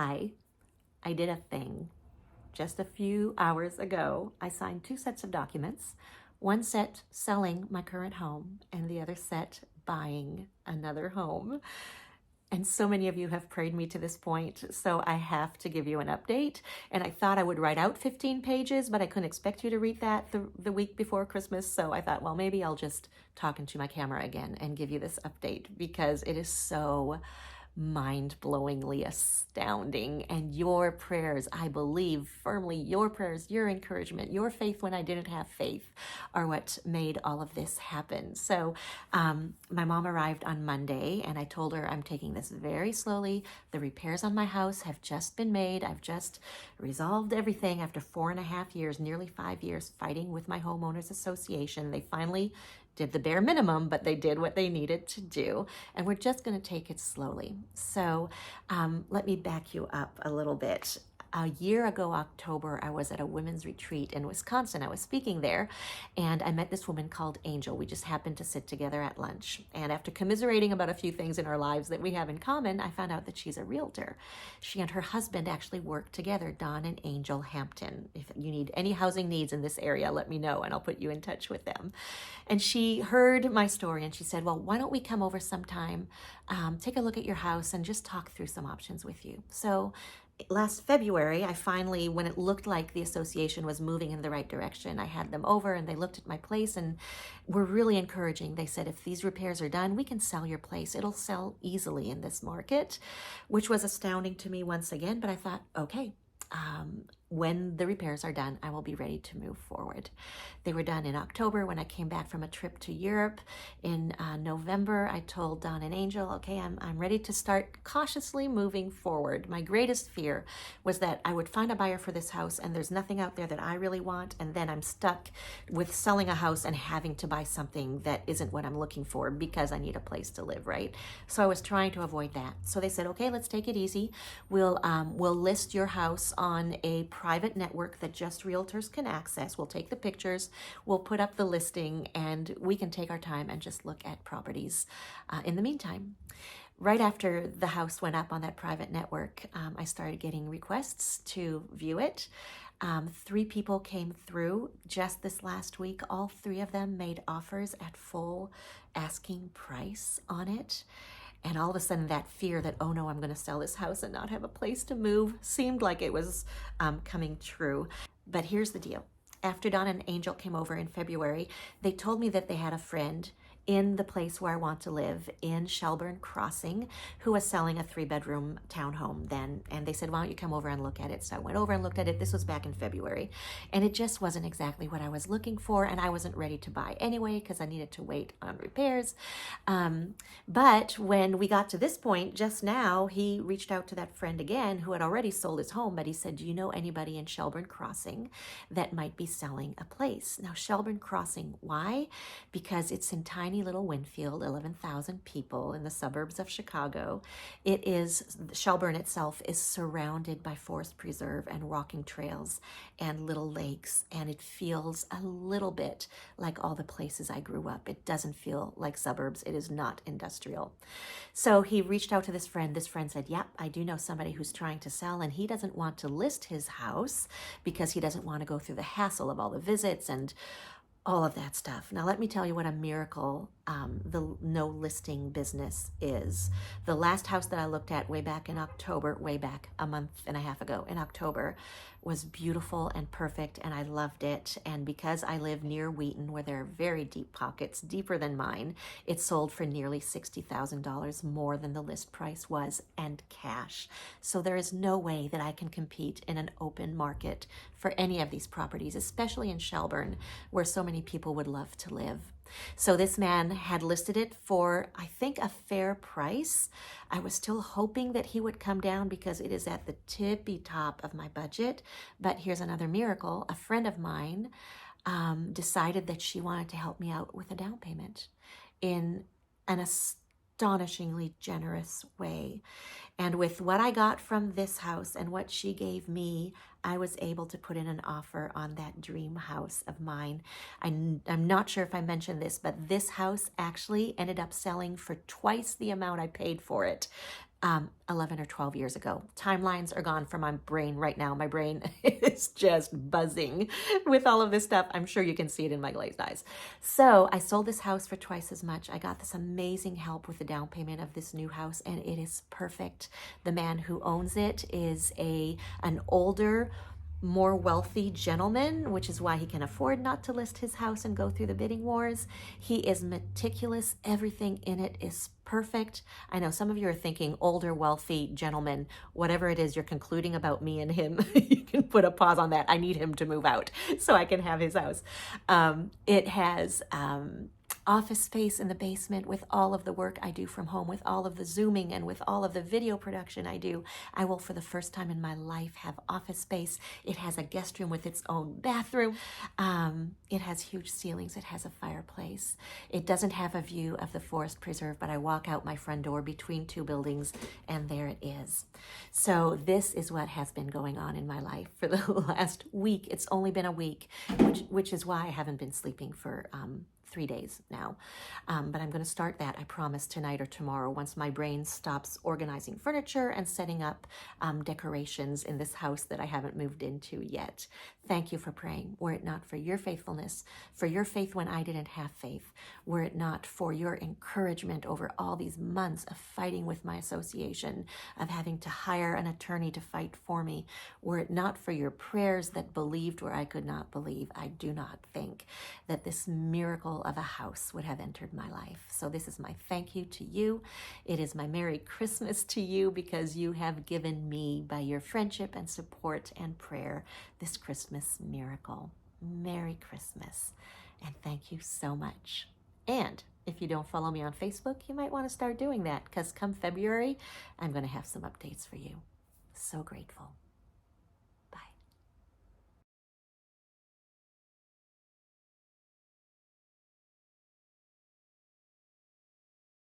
Hi, I did a thing. Just a few hours ago, I signed 2 sets of documents. One set selling my current home, and the other set buying another home. And so many of you have prayed me to this point, so I have to give you an update. And I thought I would write out 15 pages, but I couldn't expect you to read that the week before Christmas. So I thought, well, maybe I'll just talk into my camera again and give you this update because it is so mind-blowingly astounding. And your prayers, I believe firmly, your prayers, your encouragement, your faith when I didn't have faith are what made all of this happen. So my mom arrived on Monday and I told her I'm taking this very slowly. The repairs on my house have just been made. I've just resolved everything after 4.5 years, nearly 5 years fighting with my homeowners association. They finally did the bare minimum, but they did what they needed to do. And we're just going to take it slowly. So let me back you up a little bit. A year ago, October, I was at a women's retreat in Wisconsin. I was speaking there, and I met this woman called Angel. We just happened to sit together at lunch. And after commiserating about a few things in our lives that we have in common, I found out that she's a realtor. She and her husband actually work together, Don and Angel Hampton. If you need any housing needs in this area, let me know, and I'll put you in touch with them. And she heard my story, and she said, well, why don't we come over sometime, take a look at your house, and just talk through some options with you. So last February, I finally, when it looked like the association was moving in the right direction, I had them over and they looked at my place and were really encouraging. They said, if these repairs are done, we can sell your place. It'll sell easily in this market, which was astounding to me once again. But I thought, okay, when the repairs are done, I will be ready to move forward. They were done in October when I came back from a trip to Europe. In November, I told Don and Angel, okay, I'm ready to start cautiously moving forward. My greatest fear was that I would find a buyer for this house and there's nothing out there that I really want, and then I'm stuck with selling a house and having to buy something that isn't what I'm looking for because I need a place to live, right? So I was trying to avoid that. So they said, okay, let's take it easy. We'll list your house on a private network that just realtors can access. We'll take the pictures, we'll put up the listing, and we can take our time and just look at properties in the meantime. Right after the house went up on that private network, I started getting requests to view it. 3 people came through just this last week. All 3 of them made offers at full asking price on it. And all of a sudden that fear that, oh no, I'm going to sell this house and not have a place to move seemed like it was coming true. But here's the deal. After Don and Angel came over in February, they told me that they had a friend in the place where I want to live in Shelburne Crossing who was selling a 3-bedroom townhome then. And they said, why don't you come over and look at it? So I went over and looked at it. This was back in February. And it just wasn't exactly what I was looking for. And I wasn't ready to buy anyway because I needed to wait on repairs. But when we got to this point just now, he reached out to that friend again who had already sold his home. But he said, do you know anybody in Shelburne Crossing that might be selling a place? Now, Shelburne Crossing, why? Because it's in tiny little Winfield, 11,000 people in the suburbs of Chicago. Shelburne itself is surrounded by forest preserve and walking trails and little lakes, and it feels a little bit like all the places I grew up. It doesn't feel like suburbs. It is not industrial. So he reached out to this friend. This friend said, yep, I do know somebody who's trying to sell, and he doesn't want to list his house because he doesn't want to go through the hassle of all the visits and all of that stuff. Now, let me tell you what a miracle the no listing business is. The last house that I looked at way back in October, way back a month and a half ago in October, was beautiful and perfect, and I loved it. And because I live near Wheaton, where there are very deep pockets, deeper than mine, it sold for nearly $60,000 more than the list price was, and cash. So there is no way that I can compete in an open market for any of these properties, especially in Shelburne, where so many people would love to live. So this man had listed it for, I think, a fair price. I was still hoping that he would come down because it is at the tippy top of my budget. But here's another miracle. A friend of mine decided that she wanted to help me out with a down payment in an astonishingly generous way. And with what I got from this house and what she gave me, I was able to put in an offer on that dream house of mine. I'm not sure if I mentioned this, but this house actually ended up selling for twice the amount I paid for it. 11 or 12 years ago. Timelines are gone from my brain right now. My brain is just buzzing with all of this stuff. I'm sure you can see it in my glazed eyes. So I sold this house for twice as much. I got this amazing help with the down payment of this new house, and it is perfect. The man who owns it is an older, more wealthy gentleman, which is why he can afford not to list his house and go through the bidding wars. He is meticulous. Everything in it is perfect. I know some of you are thinking older, wealthy gentleman, whatever it is you're concluding about me and him, you can put a pause on that. I need him to move out so I can have his house. It has office space in the basement with all of the work I do from home, with all of the Zooming and with all of the video production I do. I will, for the first time in my life, have office space. It has a guest room with its own bathroom. It has huge ceilings. It has a fireplace. It doesn't have a view of the forest preserve, but I walk out my front door between two buildings and there it is. So this is what has been going on in my life for the last week. It's only been a week, which is why I haven't been sleeping for 3 days now. But I'm going to start that, I promise, tonight or tomorrow once my brain stops organizing furniture and setting up decorations in this house that I haven't moved into yet. Thank you for praying. Were it not for your faithfulness, for your faith when I didn't have faith, were it not for your encouragement over all these months of fighting with my association, of having to hire an attorney to fight for me, were it not for your prayers that believed where I could not believe, I do not think that this miracle of a house would have entered my life. So this is my thank you to you. It is my Merry Christmas to you because you have given me, by your friendship and support and prayer, this Christmas miracle. Merry Christmas. And thank you so much. And if you don't follow me on Facebook, you might want to start doing that because come February, I'm going to have some updates for you. So grateful.